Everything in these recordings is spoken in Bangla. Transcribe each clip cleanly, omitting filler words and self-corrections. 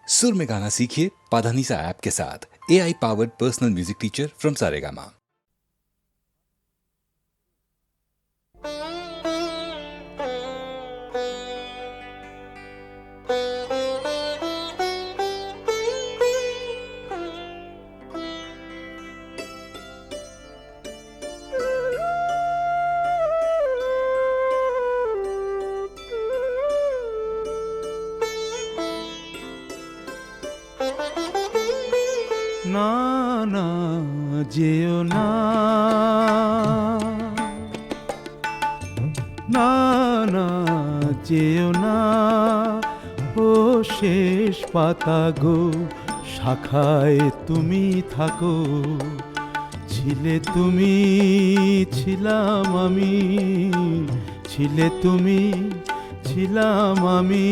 सुर में गाना सीखिए पाधानीसा ऐप के साथ। AI powered personal music teacher from Saregama. না না যেও না, না না যেও না, ও শেষ পাতা গো, শাখায় তুমি থাকো। ছিলে তুমি, ছিলাম আমি, ছিলে তুমি, ছিলাম আমি,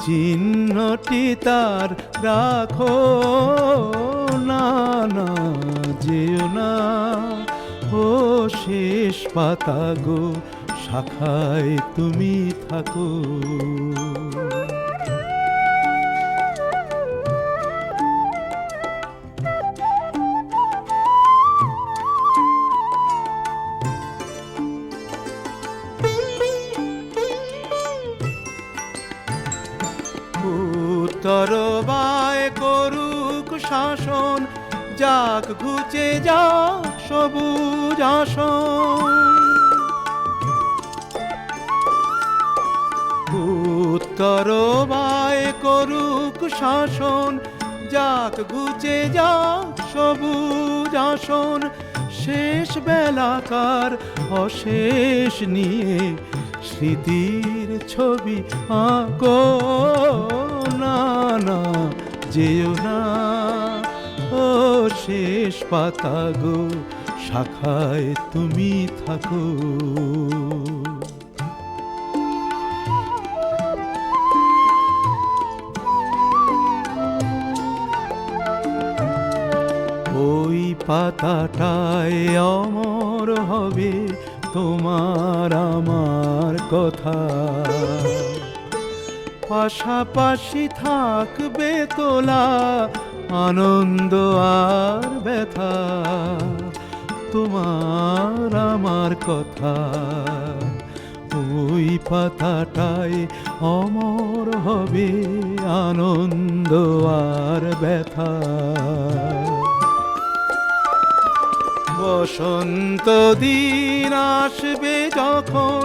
চিহ্নটি তার রাখো। না না যেও না, ও শেষ পাতা গো, শাখায় তুমি থাকো। তরবায় করুক শাসন, যাক ঘুচে যাক সবুজ আসন। তরবায় করুক শাসন, যাক ঘুচে যাক সবুজ আসন। শেষ বেলাকার অশেষ নিয়ে স্মৃতির ছবি আঁকো। না না যেও না, ও শেষ পাতা গো, শাখায় তুমি থাকো। ওই পাতাটায় অমর হবে তোমার আমার কথা। পাশাপাশি থাকবে তোলা আনন্দ আর ব্যথা, তোমার আমার কথা। ওই পাতাটায় অমর হবে আনন্দ আর ব্যথা। বসন্ত দিন আসবে যখন,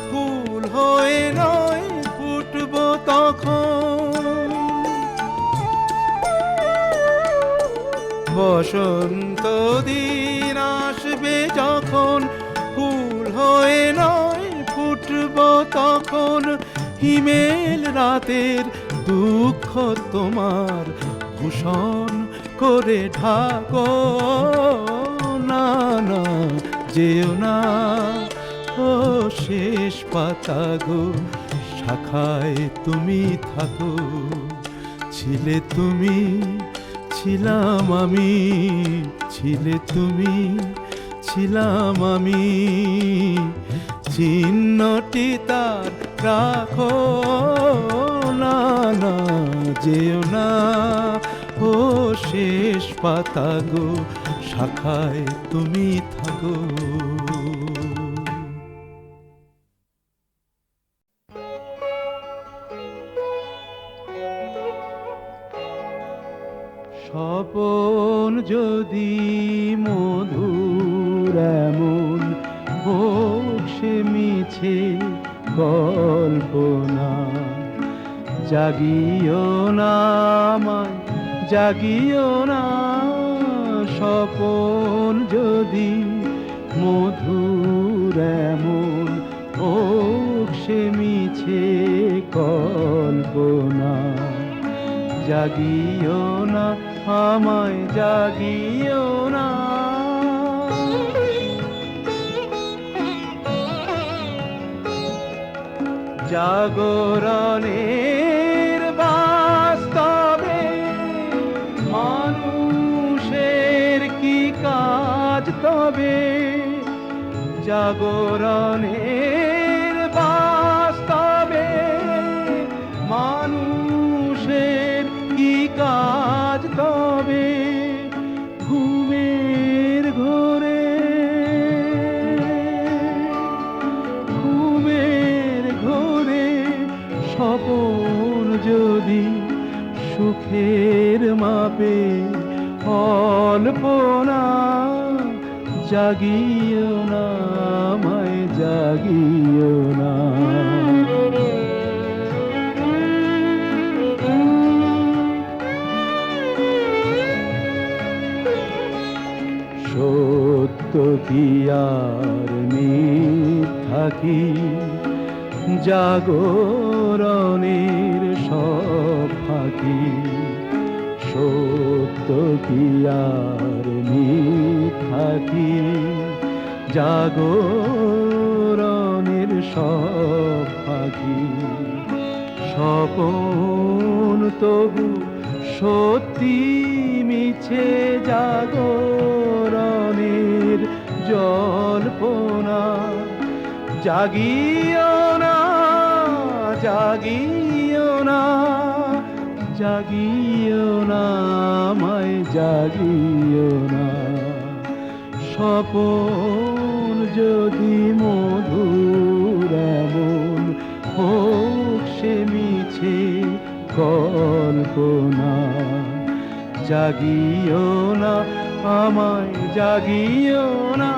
ফুল হয়ে নয় ফুটব তখন। বসন্ত দিন আসবে যখন, ফুল হয়ে নয় ফুটব তখন। হিমেল রাতের দুঃখ তোমার ভূষণ করে ঢাকো। না না যেও না, ও শেষ পাতা গো, শাখায় তুমি থাকো। ছিলে তুমি, ছিলাম আমি, ছিলে তুমি, ছিলাম আমি, চিহ্নটি তার রাখো। না না যেও না, ও শেষ পাতা গো, শাখায় তুমি থাকো। স্বপন যদি মধুর এমন হোক সে মিছে কল্পনা। জাগিও না আমায়, জাগিও না, স্বপন যদি মধুর এমন হোক সে মিছে কল্পনা। জাগিও না আমায়, জাগিও না। জাগরণের বাস্তবে মানুষের কি কাজ তবে? জাগরণের বাস্তবে মানুষের যদি সুখের মাপে অল্প না, জাগিও না আমায়, জাগিও না। সত্য কি আর মিথ্যা কি, জাগরণের সব ফাঁকি। সত্য কি আর মিথ্যা কি, জাগরণের সব ফাঁকি। স্বপন তবু সত্যি মিছে, জাগরণের জল্পনা। জাগিও না, জাগিও না, জাগিও না আমায়, জাগিও না। স্বপন যদি মধুর এমন হোক সে মিছে কল্পনা। জাগিও না আমায়, জাগিও না।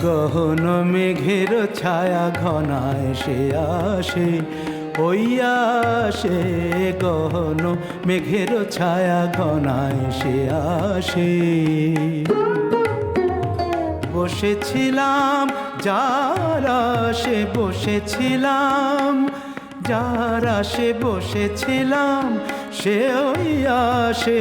গহন মেঘের ছায়া ঘনায় সে আসে, ওই আসে। গহন মেঘের ছায়া ঘনায় সে আসে। বসেছিলাম যার আশে, বসেছিলাম যার আশে, বসেছিলাম সে ওই আসে,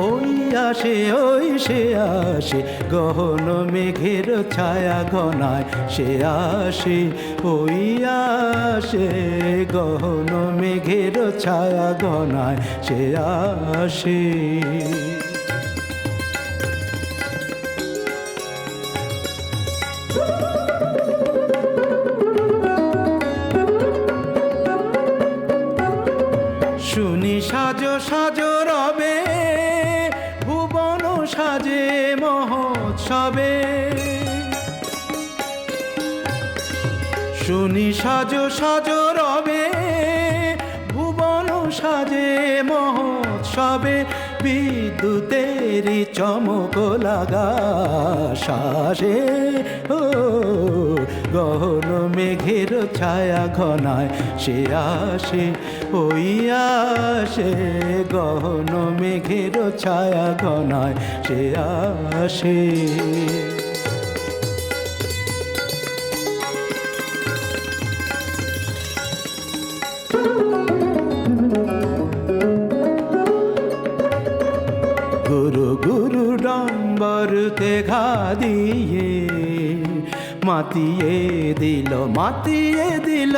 ওই আসে, ওই সে আসে। গহন মেঘের ছায়া ঘনায় সে আসে, ওই আসে। গহন মেঘের ছায়া ঘনায় সে আসে। শুনি সাজো সাজো রবে, ভুবন সাজে মহোৎসবে। শুনি সাজো সাজো রবে, ভুবন সাজে মহোৎসবে। বিদ্যুতেরই চমক লাগা শ্বাসে, ও গহন মেঘের ছায়া ঘনায় সে আসে, ওই আসে। গহন মেঘের ছায়া ঘনায় সে আসে। গুরু গুরু ডম্বরতে ঘা দিয়ে মাতিয়ে দিল, মাতিয়ে দিল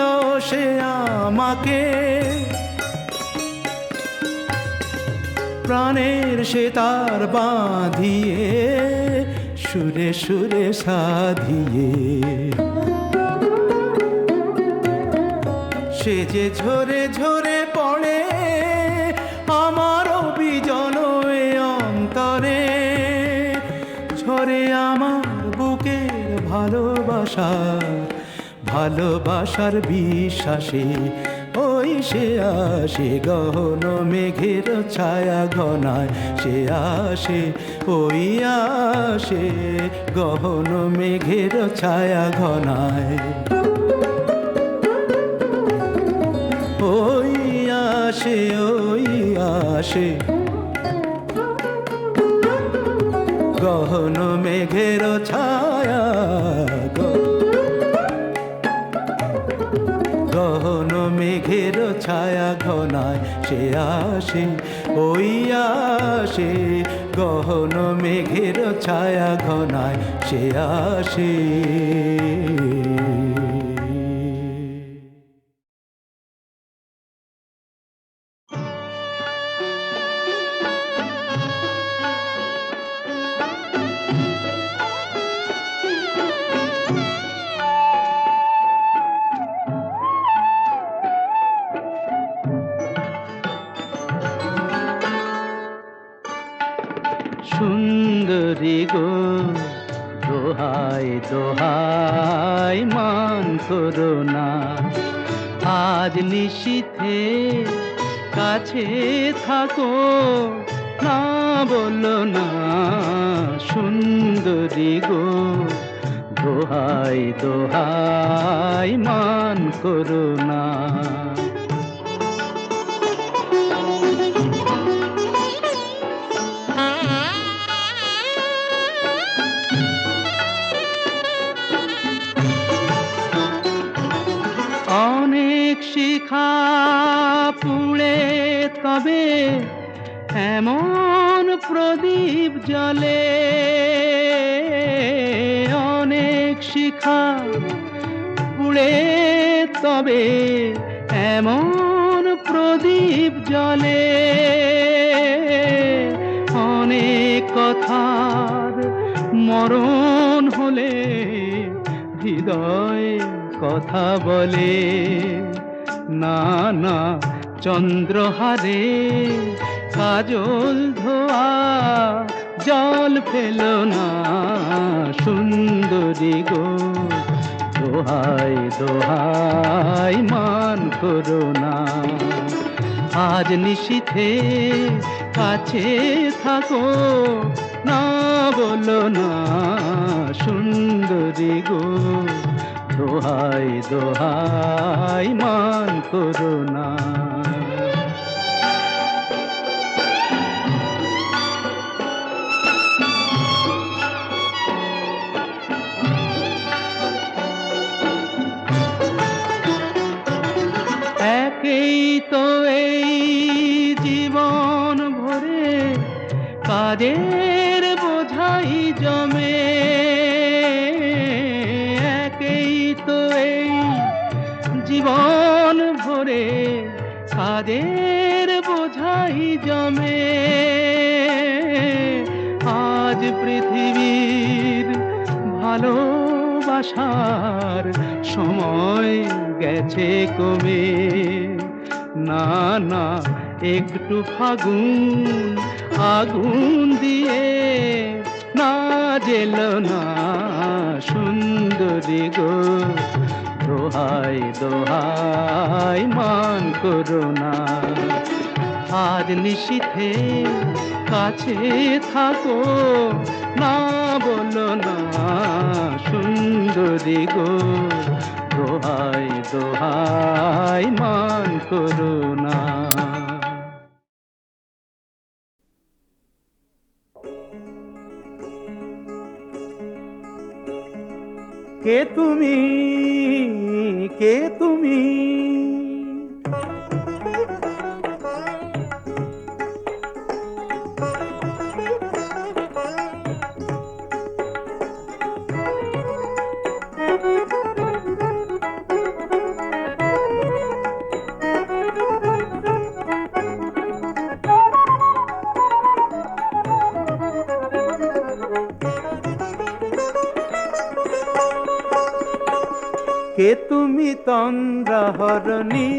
সে আমাকে। প্রাণের সে তার বাঁধিয়ে, সুরে সুরে সাধিয়ে। সে যে ঝরে ঝরে পড়ে আমার বিজন অন্তরে। ঝরে আমার বুকের ভালোবাসার, ভালোবাসার বিশ্বাসে। ওই সে আসে, গহন মেঘের ছায়া ঘনায় সে আসে, ওই আসে। গহন মেঘের ছায়া ঘনায় ওই আসে, ওই আসে। গহন মেঘের ছায়া, গহন মেঘের ছায়া ঘনায় সে আসে, ওই আসে। গহন মেঘের ছায়া ঘনায় সে আসে। সুন্দরী গো, দোহাই দোহাই মান করো না। আজ নিশীথে কাছে থাকো, না বলো না সুন্দরী গো, দোহাই দোহাই মান করো না। অনেক শিখা পুড়ে তবে এমন প্রদীপ জ্বলে, অনেক শিখা পুড়ে তবে এমন প্রদীপ জ্বলে, অনেক কথার মরণ হলে হৃদয় কথা বলে, না না চন্দ্রহারে কাজল ধোয়া জল ফেলো না সুন্দরী গো, দোহাই দোহাই মান করো না। আজ নিশীথে কাছে থাকো, না বলো না সুন্দরী গো, দোহাই দোহাই মান করো না। একেই তো এই জীবন ভরে কাজের বোঝাই জমে, একেই তো এই জীবন ভরে কাজের বোঝাই জমে। আজ পৃথিবীর ভালোবাসার সময় গেছে কমে, না না একটু ফাগুন আগুন দিয়ে না জেলো না সুন্দরী গো, দোহাই দোহাই মান করো না। আজ নিশীথে কাছে থাকো, না বলো না সুন্দরী গো, দোহাই দোহাই মান করো না। কে তুমি, কে তুমি, কে তুমি তন্দ্রাহরণী,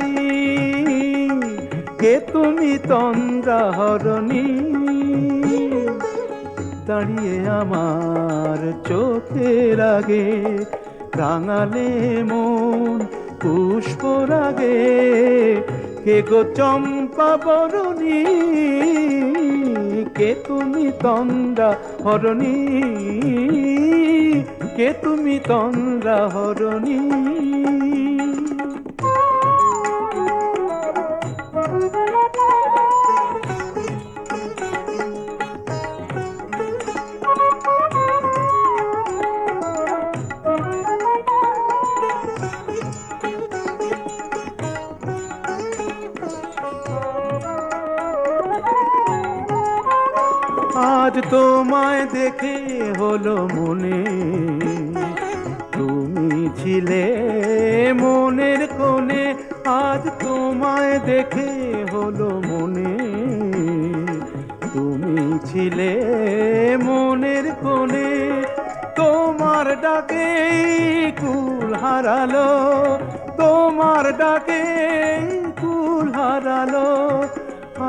কে তুমি তন্দ্রাহরণী, দাঁড়িয়ে আমার চোখের আগে রাঙালে মন পুষ্প রাগে, কে গো চম্পা বরণী, কে তুমি তন্দ্রাহরণী, কে তুমি তন্দ্রাহরণী। আজ তোমায় দেখে হলো মনে, তুমি ছিলে মনের কোণে, আজ তোমায় দেখে হলো মনে, তুমি ছিলে মনের কোণে, তোমার ডাকে কুল হারালো, তোমার ডাকে কুল হারালো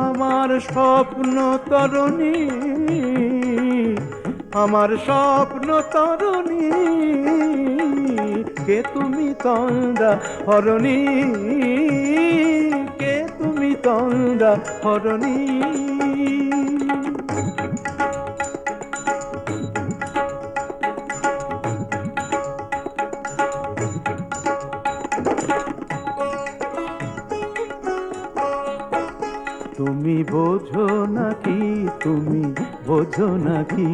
আমার স্বপ্ন তরণী, আমার স্বপ্ন তরণী, কে তুমি তন্দ্রা হরণী, কে তুমি তন্দ্রা হরণী। তুমি বোঝো নাকি, তুমি বোঝো নাকি,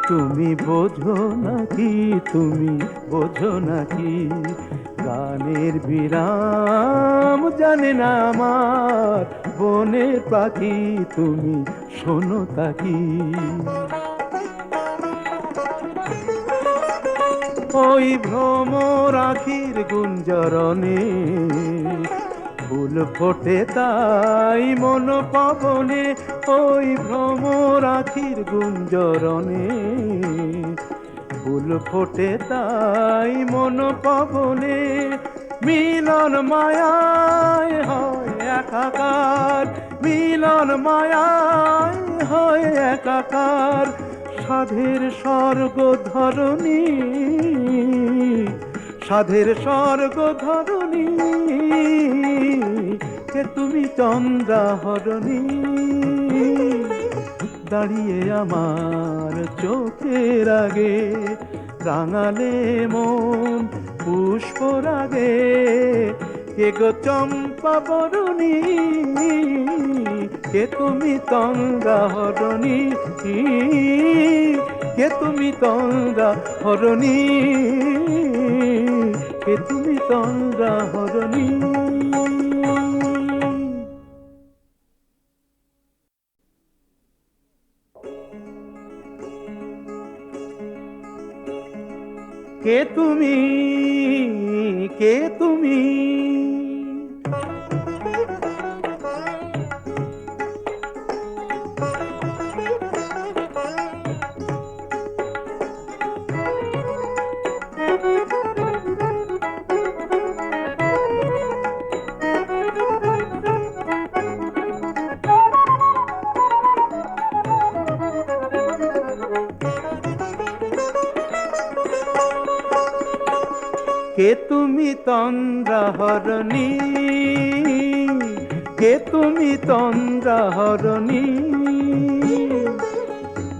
তুমি বোঝো নাকি, তুমি বোঝো নাকি, গানের বিরাম জানে না আমার বনের পাখি, তুমি শোনো তাকি। ওই ভ্রমর আখির গুঞ্জরণে ফুল ফোটে তাই মন পবনে, ওই ভ্রমর আখির গুঞ্জরণে ফুল ফোটে তাই মন পবনে, মিলন মায়ায় হয় একাকার, মিলন মায়ায় হয় একাকার, সাধের স্বর্গ ধরণী, সাধের স্বর্গ ধরণী, কে তুমি চন্দ্রা হরণী, দাঁড়িয়ে আমার চোখের আগে রাঙালে মন পুষ্প রাগে, কে গো চম্পা বরণী, কে তুমি তন্দ্রা হরণী, কে তুমি তন্দ্রা হরণী, কে তুমি তন্দ্রা হরণী। কে তুমি, কে তুমি, কে তুমি তন্দ্রা হরণী, কে তুমি তন্দ্রা হরণী,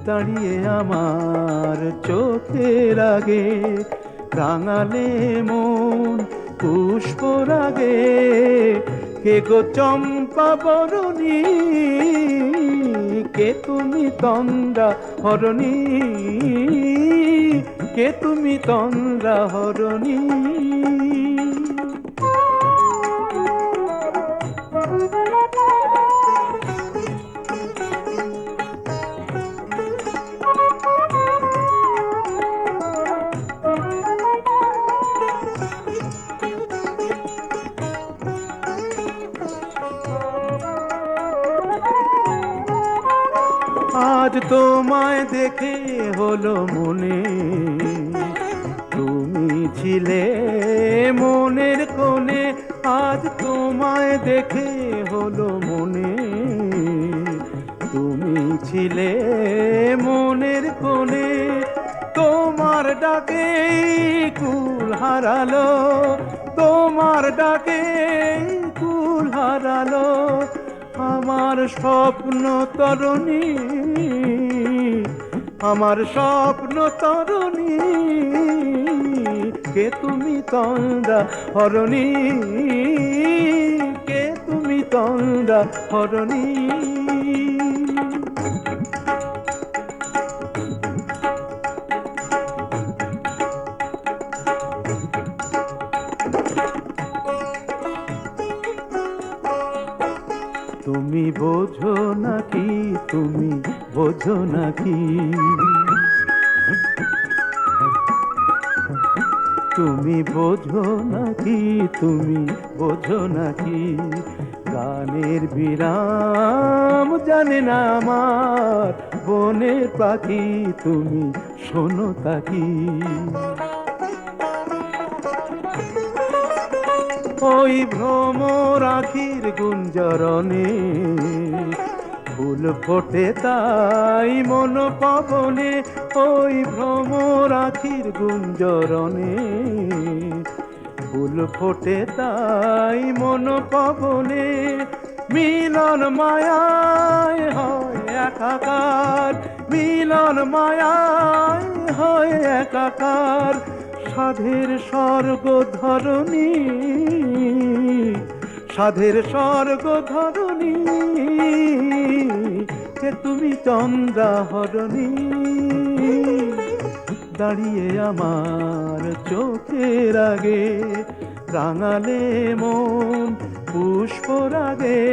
দাঁড়িয়ে আমার চোখের আগে রাঙালে মন পুষ্প রাগে, কে গো চম্পা বরণী, কে তুমি তন্দ্রা হরণী, কে তুমি তন্দ্রা হরণী। আজ তোমায় দেখে হলো মনে, তুমি ছিলে মনের কোণে, আজ তোমায় দেখে হলো মনে, তুমি ছিলে মনের কোণে, তোমার ডাকে কুল হারালো, তোমার ডাকে কুল হারালো, আমার স্বপ্ন তরণী, আমার স্বপ্ন তরণী, কে তুমি তন্দ্রা হরণী, কে তুমি তন্দ্রা হরণী। তুমি বোঝো নাকি, তুমি বোঝো নাকি, তুমি বোঝো নাকি, তুমি বোঝো নাকি, গানের বিরাম জানে না আমার বনের পাখি, তুমি শোনো তাকি। ওই ভ্রমর আখির গুঞ্জরণে ফুল ফোটে তাই মন পবনে, ওই ভ্রমর আখির গুঞ্জরণে। ফুল ফোটে তাই মন পবনে, মিলন মায়ায় হয় একাকার, মিলন মায়ায় হয় একাকার। সাধের স্বর্গ ধরণী, সাধের স্বর্গ ধরণী, কে তুমি চন্দ্রাহরণী। দাঁড়িয়ে আমার চোখের আগে, রাঙালে মন পুষ্পরাগে।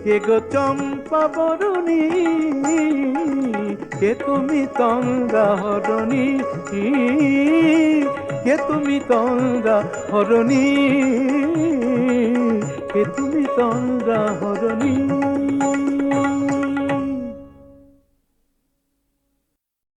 কে গো চম্পা বরণী, কে তুমি চন্দ্রাহরণী, কে তুমি চন্দ্রাহরণী, কে তুমি চন্দ্রাহরণী।